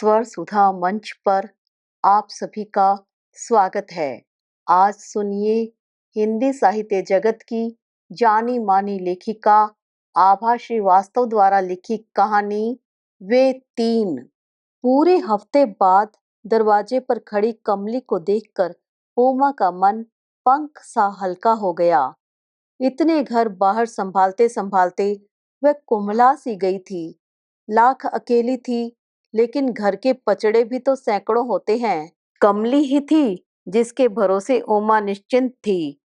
स्वर सुधा मंच पर आप सभी का स्वागत है। आज सुनिए हिंदी साहित्य जगत की जानी मानी लेखिका आभा श्रीवास्तव द्वारा लिखी कहानी वे तीन। पूरे हफ्ते बाद दरवाजे पर खड़ी कमली को देखकर उमा का मन पंख सा हल्का हो गया। इतने घर बाहर संभालते संभालते वह कुम्हला सी गई थी। लाख अकेली थी, लेकिन घर के पचड़े भी तो सैकड़ों होते हैं। कमली ही थी जिसके भरोसे उमा निश्चिंत थी।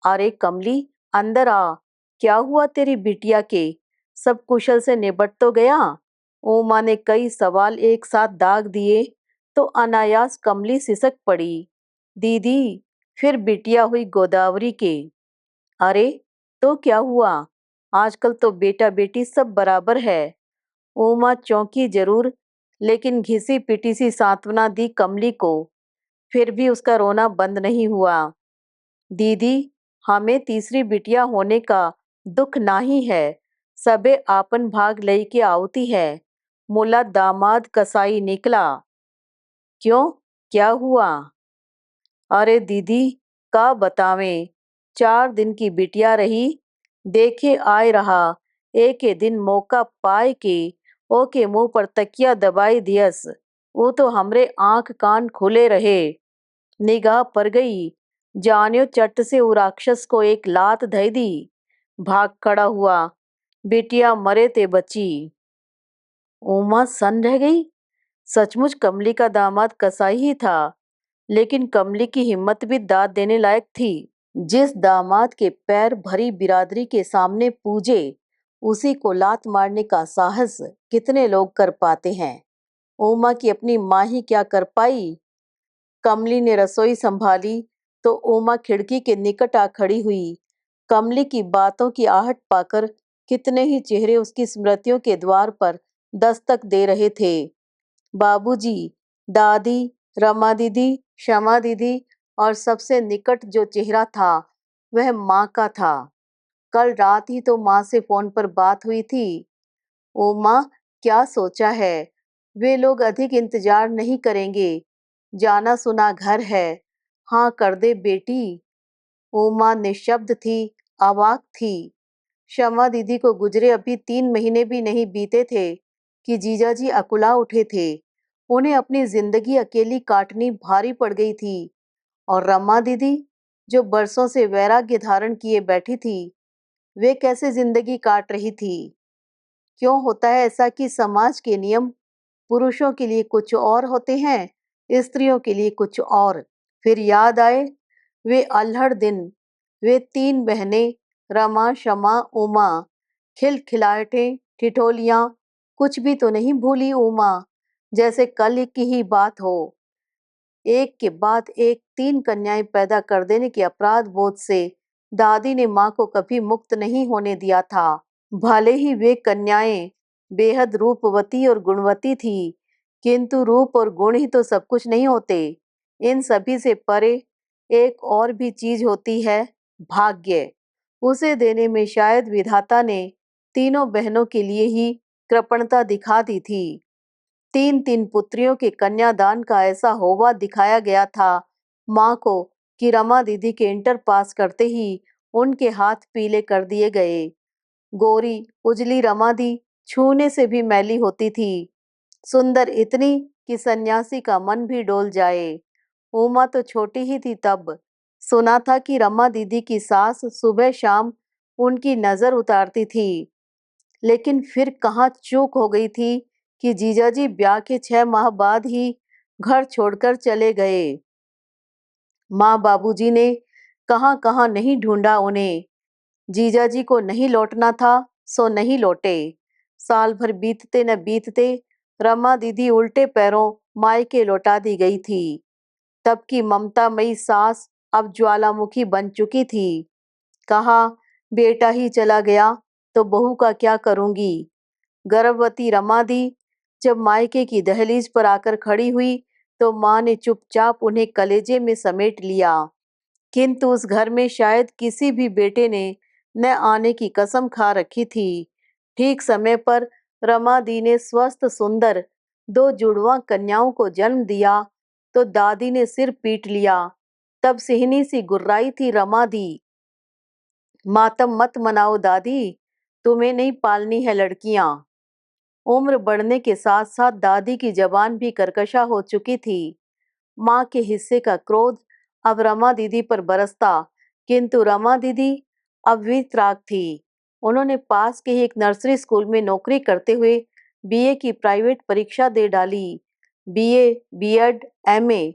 अरे कमली, अंदर आ। क्या हुआ तेरी बिटिया के? सब कुशल से निबट तो गया? उमा ने कई सवाल एक साथ दाग दिए तो अनायास कमली सिसक पड़ी। दीदी, फिर बिटिया हुई गोदावरी के। अरे तो क्या हुआ? आजकल तो बेटा बेटी सब बराबर है। उमा चौंकी जरूर, लेकिन घिसी पिटी सी सांत्वना दी कमली को। फिर भी उसका रोना बंद नहीं हुआ। दीदी, हमें तीसरी बिटिया होने का दुख नाही है। सबे आपन भाग लई के आवती है। मुला दामाद कसाई निकला। क्यों, क्या हुआ? अरे दीदी, का बतावें। 4 दिन की बिटिया रही, देखे आए रहा। एक दिन मौका पाए के ओके मुंह पर तकिया दबाई दियस। वो तो हमरे आंख कान खुले रहे। निगाह पर गई, जानियो चट से वो राक्षस को एक लात धई दी। भाग खड़ा हुआ, बिटिया मरे ते बची। उमा सन रह गई। सचमुच कमली का दामाद कसाई ही था, लेकिन कमली की हिम्मत भी दाद देने लायक थी। जिस दामाद के पैर भरी बिरादरी के सामने पूजे, उसी को लात मारने का साहस कितने लोग कर पाते हैं। उमा की अपनी माँ ही क्या कर पाई। कमली ने रसोई संभाली तो उमा खिड़की के निकट आ खड़ी हुई। कमली की बातों की आहट पाकर कितने ही चेहरे उसकी स्मृतियों के द्वार पर दस्तक दे रहे थे। बाबूजी, दादी, रमा दीदी, क्षमा दीदी और सबसे निकट जो चेहरा था वह माँ का था। कल रात ही तो माँ से फोन पर बात हुई थी। उमा, क्या सोचा है? वे लोग अधिक इंतजार नहीं करेंगे। जाना सुना घर है। हाँ कर दे बेटी। उमा निशब्द थी, अवाक थी। क्षमा दीदी को गुजरे अभी 3 महीने भी नहीं बीते थे कि जीजाजी अकुला उठे थे। उन्हें अपनी जिंदगी अकेली काटनी भारी पड़ गई थी। और रमा दीदी, जो बरसों से वैराग्य धारण किए बैठी थी, वे कैसे जिंदगी काट रही थी। क्यों होता है ऐसा कि समाज के नियम पुरुषों के लिए कुछ और होते हैं, स्त्रियों के लिए कुछ और। फिर याद आए वे अल्हड़ दिन। वे 3 बहनें, रमा, शमा, उमा। खिलखिलाहटें, ठिठोलियां, कुछ भी तो नहीं भूली उमा। जैसे कल की ही बात हो। एक के बाद एक 3 कन्याएं पैदा कर देने के अपराध बोध से दादी ने माँ को कभी मुक्त नहीं होने दिया था। भले ही वे कन्याएं बेहद रूपवती और गुणवती थी, किंतु रूप और गुण ही तो सब कुछ नहीं होते। इन सभी से परे एक और भी चीज होती है, भाग्य। उसे देने में शायद विधाता ने तीनों बहनों के लिए ही कृपणता दिखा दी थी। 3 3 पुत्रियों के कन्यादान का ऐसा होवा दिखाया गया था माँ को कि रमा दीदी के इंटर पास करते ही उनके हाथ पीले कर दिए गए। गोरी उजली रमा दी छूने से भी मैली होती थी, सुंदर इतनी कि सन्यासी का मन भी डोल जाए। उमा तो छोटी ही थी तब। सुना था कि रमा दीदी की सास सुबह शाम उनकी नजर उतारती थी, लेकिन फिर कहाँ चूक हो गई थी कि जीजाजी ब्याह के 6 माह बाद ही घर छोड़कर चले गए। माँ बाबूजी ने कहाँ कहाँ नहीं ढूंढा उन्हें। जीजाजी को नहीं लौटना था सो नहीं लौटे। साल भर बीतते न बीतते रमा दीदी उल्टे पैरों मायके लौटा दी गई थी। तब की ममतामयी सास अब ज्वालामुखी बन चुकी थी। कहा, बेटा ही चला गया तो बहू का क्या करूंगी। गर्भवती रमा दी जब मायके की दहलीज पर आकर खड़ी हुई तो माँ ने चुपचाप उन्हें कलेजे में समेट लिया। किंतु उस घर में शायद किसी भी बेटे ने न आने की कसम खा रखी थी। ठीक समय पर रमा दी ने स्वस्थ सुंदर 2 जुड़वा कन्याओं को जन्म दिया तो दादी ने सिर पीट लिया। तब सिहनी सी गुर्राई थी रमा दी। मातम मत मनाओ दादी, तुम्हें नहीं पालनी है लड़कियां। उम्र बढ़ने के साथ साथ दादी की जबान भी कर्कशा हो चुकी थी। माँ के हिस्से का क्रोध अब रमा दीदी पर बरसता, किंतु रमा दीदी अब वीतराग थी। उन्होंने पास के ही एक नर्सरी स्कूल में नौकरी करते हुए बीए की प्राइवेट परीक्षा दे डाली। बीए, बीएड, एमए,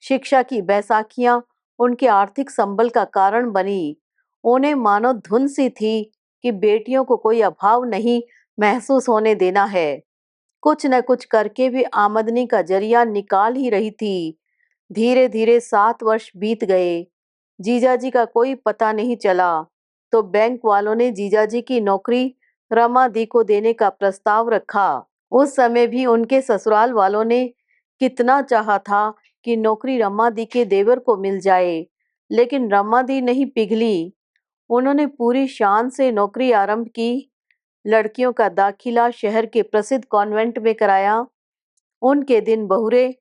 शिक्षा की बैसाखियां उनके आर्थिक संबल का कारण बनी। उन्हें मानो धुन सी थी कि बेटियों को कोई अभाव नहीं महसूस होने देना है। कुछ न कुछ करके भी आमदनी का जरिया निकाल ही रही थी। धीरे धीरे 7 वर्ष बीत गए। जीजाजी का कोई पता नहीं चला तो बैंक वालों ने जीजाजी की नौकरी रमा दी को देने का प्रस्ताव रखा। उस समय भी उनके ससुराल वालों ने कितना चाहा था कि नौकरी रमा दी के देवर को मिल जाए, लेकिन रमा दी नहीं पिघली। उन्होंने पूरी शान से नौकरी आरंभ की। लड़कियों का दाखिला शहर के प्रसिद्ध कॉन्वेंट में कराया। उनके दिन बहुरे,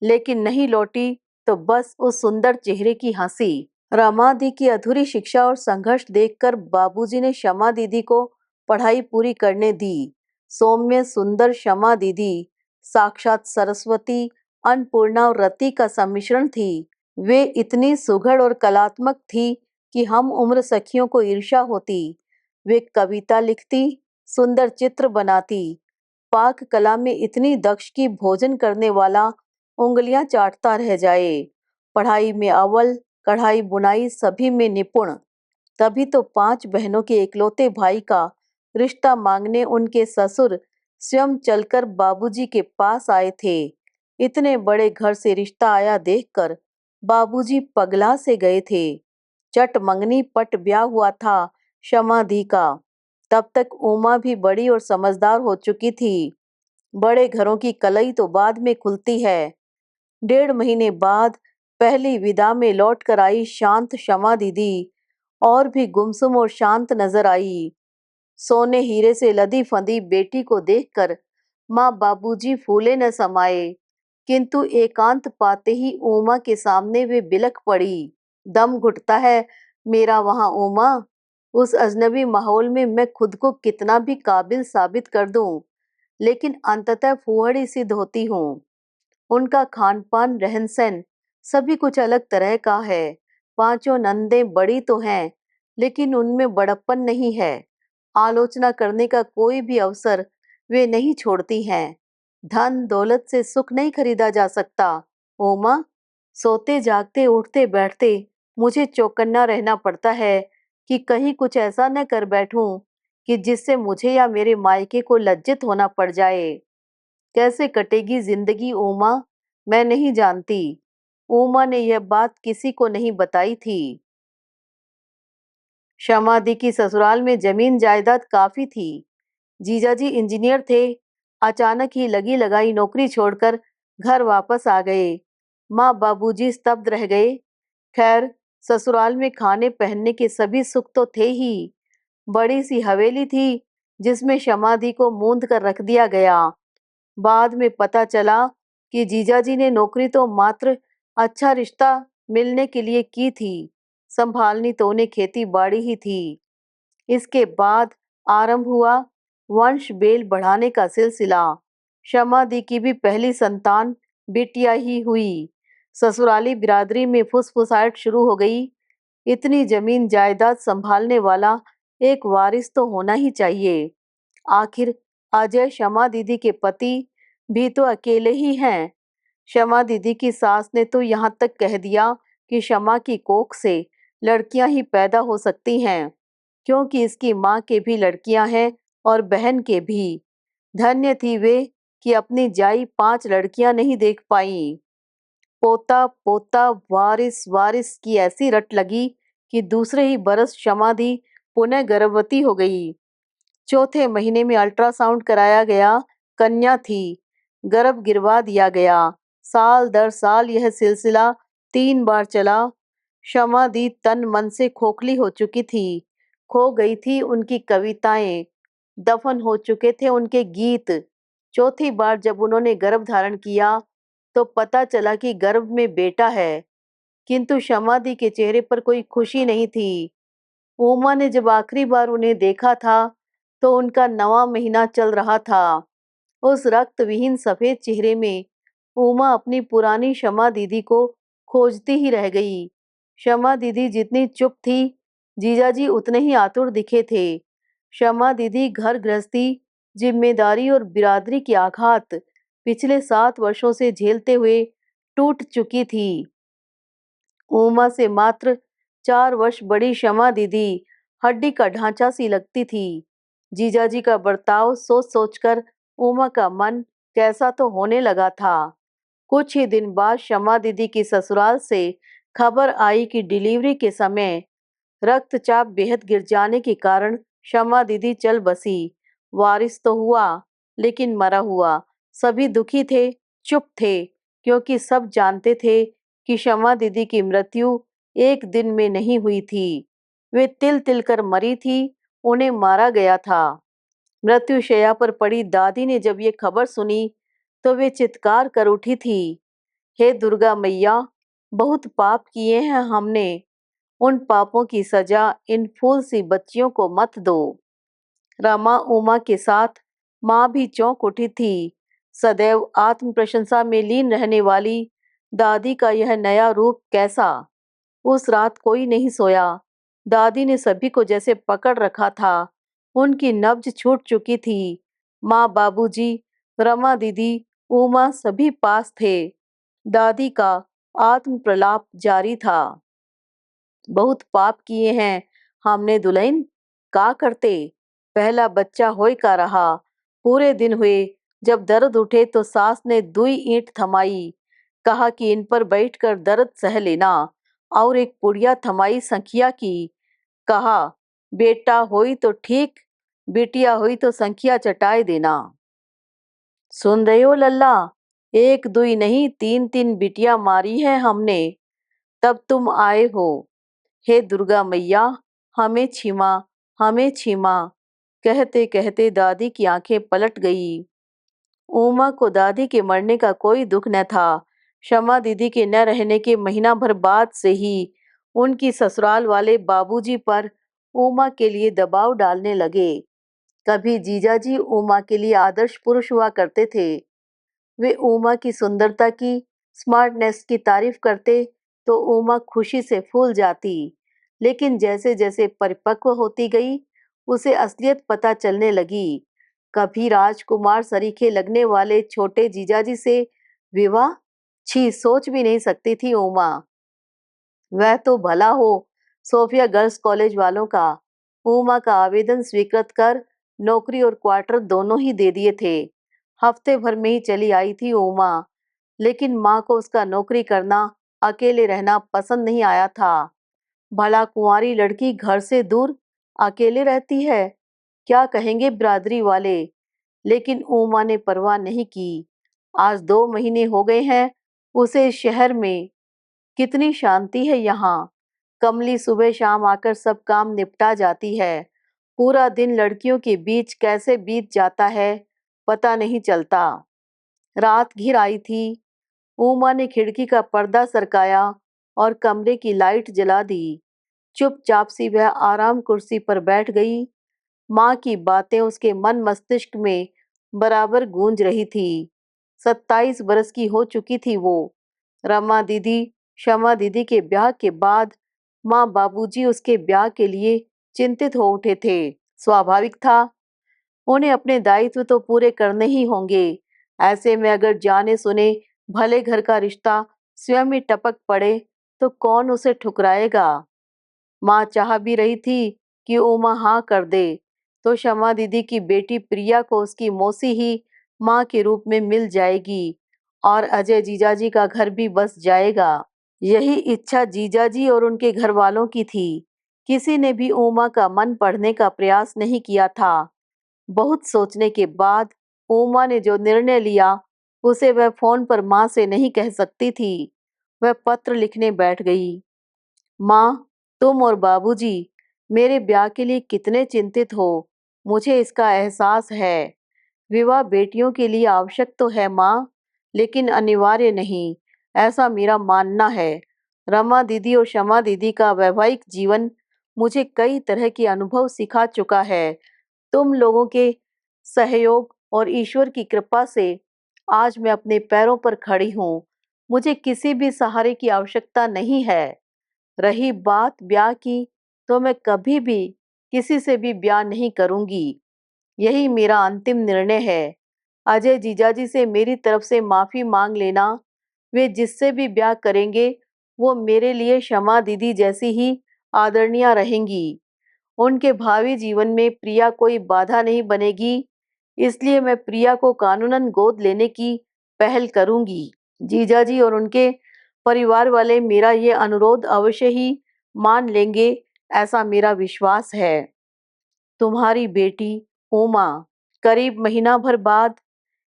लेकिन नहीं लौटी तो बस उस सुंदर चेहरे की हंसी। रमा दी की अधूरी शिक्षा और संघर्ष देखकर बाबूजी ने शमा दीदी को पढ़ाई पूरी करने दी। सौम्य सुंदर शमा दीदी साक्षात सरस्वती, अन्नपूर्णा और रति का सम्मिश्रण थी। वे इतनी सुघड़ और कलात्मक थी कि हम उम्र सखियों को ईर्ष्या होती। वे कविता लिखती, सुंदर चित्र बनाती, पाक कला में इतनी दक्ष कि भोजन करने वाला उंगलियां चाटता रह जाए। पढ़ाई में अव्वल, कढ़ाई बुनाई सभी में निपुण। तभी तो 5 बहनों के इकलौते भाई का रिश्ता मांगने उनके ससुर स्वयं चलकर बाबूजी के पास आए थे। इतने बड़े घर से रिश्ता आया देखकर बाबूजी पगला से गए थे। चट मंगनी पट ब्याह हुआ था शमा दी का। तब तक उमा भी बड़ी और समझदार हो चुकी थी। बड़े घरों की कलई तो बाद में खुलती है। 1.5 महीने बाद पहली विदा में लौट कर आई शांत शमा दीदी और भी गुमसुम और शांत नजर आई। सोने हीरे से लदी फंदी बेटी को देखकर माँ बाबूजी फूले न समाये, किंतु एकांत पाते ही उमा के सामने वे बिलख पड़ी। दम घुटता है मेरा वहां उमा। उस अजनबी माहौल में मैं खुद को कितना भी काबिल साबित कर दूं, लेकिन अंततः फूहड़ी सिद्ध होती हूँ। उनका खान पान रहन सहन सभी कुछ अलग तरह का है। 5 नंदें बड़ी तो हैं, लेकिन उनमें बड़प्पन नहीं है। आलोचना करने का कोई भी अवसर वे नहीं छोड़ती हैं। धन दौलत से सुख नहीं खरीदा जा सकता। ओमा, सोते जागते उठते बैठते मुझे चौकन्ना रहना पड़ता है कि कहीं कुछ ऐसा न कर बैठूं कि जिससे मुझे या मेरे मायके को लज्जित होना पड़ जाए। कैसे कटेगी जिंदगी उमा, मैं नहीं जानती। उमा ने यह बात किसी को नहीं बताई थी। शमादि की ससुराल में जमीन जायदाद काफी थी। जीजाजी इंजीनियर थे। अचानक ही लगी लगाई नौकरी छोड़कर घर वापस आ गए। माँ बाबूजी स्तब्ध रह गए। खैर, ससुराल में खाने पहनने के सभी सुख तो थे ही। बड़ी सी हवेली थी जिसमें शमादि को मूंद कर रख दिया गया। बाद में पता चला कि जीजाजी ने नौकरी तो मात्र अच्छा रिश्ता मिलने के लिए की थी, संभालनी तो उन्हें खेती बाड़ी ही थी। इसके बाद आरंभ हुआ वंश बेल बढ़ाने का सिलसिला। शमा दी की भी पहली संतान बिटिया ही हुई। ससुराली बिरादरी में फुसफुसाहट शुरू हो गई। इतनी जमीन जायदाद संभालने वाला एक वारिस तो होना ही चाहिए। आखिर अजय शमा दीदी के पति भी तो अकेले ही हैं। शमा दीदी की सास ने तो यहाँ तक कह दिया कि शमा की कोख से लड़कियां ही पैदा हो सकती हैं, क्योंकि इसकी माँ के भी लड़कियां हैं और बहन के भी। धन्य थी वे कि अपनी जाई 5 लड़कियां नहीं देख पाई। पोता पोता वारिस वारिस की ऐसी रट लगी कि दूसरे ही बरस शमा दी पुनः गर्भवती हो गई। चौथे महीने में अल्ट्रासाउंड कराया गया, कन्या थी। गर्भ गिरवा दिया गया। साल दर साल यह सिलसिला 3 बार चला। शमा दी तन मन से खोखली हो चुकी थी। खो गई थी उनकी कविताएं, दफन हो चुके थे उनके गीत। चौथी बार जब उन्होंने गर्भ धारण किया तो पता चला कि गर्भ में बेटा है, किंतु शमादि के चेहरे पर कोई खुशी नहीं थी। उमा ने जब आखिरी बार उन्हें देखा था तो उनका 9वां महीना चल रहा था। उस रक्त विहीन सफेद चेहरे में उमा अपनी पुरानी शमा दीदी को खोजती ही रह गई। शमा दीदी जितनी चुप थी, जीजाजी उतने ही आतुर दिखे थे। शमा दीदी घर गृहस्थी, जिम्मेदारी और बिरादरी के आघात पिछले 7 वर्षों से झेलते हुए टूट चुकी थी। उमा से मात्र 4 वर्ष बड़ी शमा दीदी हड्डी का ढांचा सी लगती थी। जीजाजी का बर्ताव सोच सोचकर उमा का मन कैसा तो होने लगा था। कुछ ही दिन बाद शमा दीदी की ससुराल से खबर आई कि डिलीवरी के समय रक्तचाप बेहद गिर जाने के कारण शमा दीदी चल बसी। वारिस तो हुआ, लेकिन मरा हुआ। सभी दुखी थे, चुप थे, क्योंकि सब जानते थे कि शमा दीदी की मृत्यु एक दिन में नहीं हुई थी। वे तिल तिल कर मरी थी, उन्हें मारा गया था। मृत्यु शैया पर पड़ी दादी ने जब ये खबर सुनी तो वे चित्कार कर उठी थी, हे दुर्गा मैया, बहुत पाप किए हैं हमने, उन पापों की सजा इन फूल सी बच्चियों को मत दो। रमा उमा के साथ माँ भी चौंक उठी थी। सदैव आत्म प्रशंसा में लीन रहने वाली दादी का यह नया रूप कैसा। उस रात कोई नहीं सोया। दादी ने सभी को जैसे पकड़ रखा था। उनकी नब्ज छूट चुकी थी। माँ, बाबूजी, रमा दीदी, उमा सभी पास थे। दादी का आत्म प्रलाप जारी था। बहुत पाप किए हैं हमने दुल्हन, का करते, पहला बच्चा होय का रहा, पूरे दिन हुए, जब दर्द उठे तो सास ने दुई ईंट थमाई, कहा कि इन पर बैठकर दर्द सह लेना, और एक पुड़िया थमाई संखिया की, कहा बेटा होई तो ठीक, बेटिया हुई तो संखिया चटाए देना। सुन रहे हो लल्ला, एक दुई नहीं 3-3 बिटिया मारी है हमने, तब तुम आए हो। हे दुर्गा मैया, हमें क्षमा, हमें क्षमा। कहते कहते दादी की आंखें पलट गई। उमा को दादी के मरने का कोई दुख न था। शमा दीदी के न रहने के महीना भर बाद से ही उनकी ससुराल वाले बाबूजी पर उमा के लिए दबाव डालने लगे। कभी जीजाजी उमा के लिए आदर्श पुरुष हुआ करते थे। वे उमा की सुंदरता की, स्मार्टनेस की तारीफ करते तो उमा खुशी से फूल जाती। लेकिन जैसे जैसे परिपक्व होती गई, उसे असलियत पता चलने लगी। कभी राजकुमार सरीखे लगने वाले छोटे जीजाजी से विवाह, छी, सोच भी नहीं सकती थी उमा। वह तो भला हो सोफिया गर्ल्स कॉलेज वालों का। उमा का आवेदन स्वीकृत कर नौकरी और क्वार्टर दोनों ही दे दिए थे। हफ्ते भर में ही चली आई थी उमा, लेकिन माँ को उसका नौकरी करना, अकेले रहना पसंद नहीं आया था। भला कुंवारी लड़की घर से दूर अकेले रहती है, क्या कहेंगे बिरादरी वाले। लेकिन उमा ने परवाह नहीं की। आज 2 महीने हो गए हैं उसे इस शहर में। कितनी शांति है यहाँ। कमली सुबह शाम आकर सब काम निपटा जाती है। पूरा दिन लड़कियों के बीच कैसे बीत जाता है पता नहीं चलता। रात घिर आई थी। उमा ने खिड़की का पर्दा सरकाया और कमरे की लाइट जला दी। चुपचाप सी वह आराम कुर्सी पर बैठ गई। माँ की बातें उसके मन मस्तिष्क में बराबर गूंज रही थी। 27 बरस की हो चुकी थी वो। रमा दीदी, शमा दीदी के ब्याह के बाद माँ बाबूजी उसके ब्याह के लिए चिंतित हो उठे थे। स्वाभाविक था, उन्हें अपने दायित्व तो पूरे करने ही होंगे। ऐसे में अगर जाने सुने भले घर का रिश्ता स्वयं ही टपक पड़े तो कौन उसे ठुकराएगा। माँ चाह भी रही थी कि उमा हाँ कर दे तो शमा दीदी की बेटी प्रिया को उसकी मौसी ही माँ के रूप में मिल जाएगी और अजय जीजाजी का घर भी बस जाएगा। यही इच्छा जीजाजी और उनके घर वालों की थी। किसी ने भी उमा का मन पढ़ने का प्रयास नहीं किया था। बहुत सोचने के बाद उमा ने जो निर्णय लिया उसे वह फोन पर माँ से नहीं कह सकती थी। वह पत्र लिखने बैठ गई। माँ, तुम और बाबूजी मेरे ब्याह के लिए कितने चिंतित हो, मुझे इसका एहसास है। विवाह बेटियों के लिए आवश्यक तो है माँ, लेकिन अनिवार्य नहीं, ऐसा मेरा मानना है। रमा दीदी और शमा दीदी का वैवाहिक जीवन मुझे कई तरह के अनुभव सिखा चुका है। तुम लोगों के सहयोग और ईश्वर की कृपा से आज मैं अपने पैरों पर खड़ी हूँ। मुझे किसी भी सहारे की आवश्यकता नहीं है। रही बात ब्याह की, तो मैं कभी भी किसी से भी ब्याह नहीं करूँगी। यही मेरा अंतिम निर्णय है। अजय जीजाजी से मेरी तरफ से माफ़ी माँग लेना। वे जिससे भी ब्याह करेंगे, वो मेरे लिए शमा दीदी जैसी ही आदरणीय रहेंगी। उनके भावी जीवन में प्रिया कोई बाधा नहीं बनेगी, इसलिए मैं प्रिया को कानूनन गोद लेने की पहल करूँगी। जीजाजी और उनके परिवार वाले मेरा ये अनुरोध अवश्य ही मान लेंगे, ऐसा मेरा विश्वास है। तुम्हारी बेटी उमा। करीब महीना भर बाद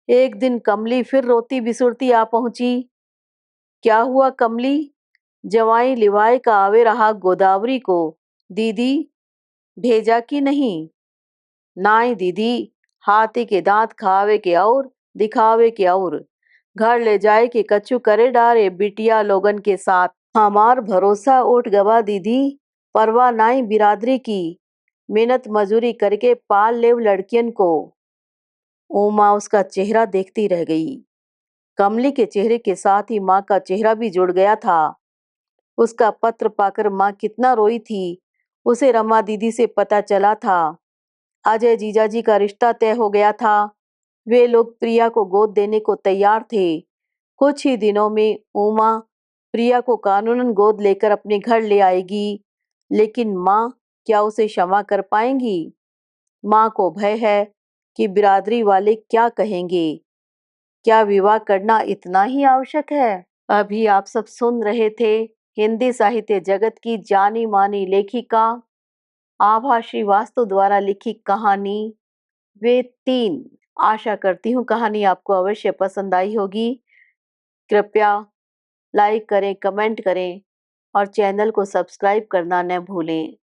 एक दिन कमली फिर रोती बिसुरती आ पहुंची। क्या हुआ कमली? जवाई लिवाए का आवे रहा गोदावरी को दीदी भेजा कि नहीं? नाई दीदी, हाथी के दांत खावे के और दिखावे के और घर ले जाए के कछु करे डारे बिटिया लोगन के साथ। हमार भरोसा उठ गवा दीदी, परवाह नाई बिरादरी की, मेहनत मजूरी करके पाल लेव लड़कियन को। उमा उसका चेहरा देखती रह गई। कमली के चेहरे के साथ ही माँ का चेहरा भी जुड़ गया था। उसका पत्र पाकर माँ कितना रोई थी, उसे रमा दीदी से पता चला था। अजय जीजाजी का रिश्ता तय हो गया था। वे लोग प्रिया को गोद देने को तैयार थे। कुछ ही दिनों में उमा प्रिया को कानूनन गोद लेकर अपने घर ले आएगी। लेकिन माँ क्या उसे क्षमा कर पाएंगी? माँ को भय है कि बिरादरी वाले क्या कहेंगे। क्या विवाह करना इतना ही आवश्यक है? अभी आप सब सुन रहे थे हिंदी साहित्य जगत की जानी मानी लेखिका आभा श्रीवास्तव द्वारा लिखी कहानी वे तीन। आशा करती हूँ कहानी आपको अवश्य पसंद आई होगी। कृपया लाइक करें, कमेंट करें और चैनल को सब्सक्राइब करना न भूलें।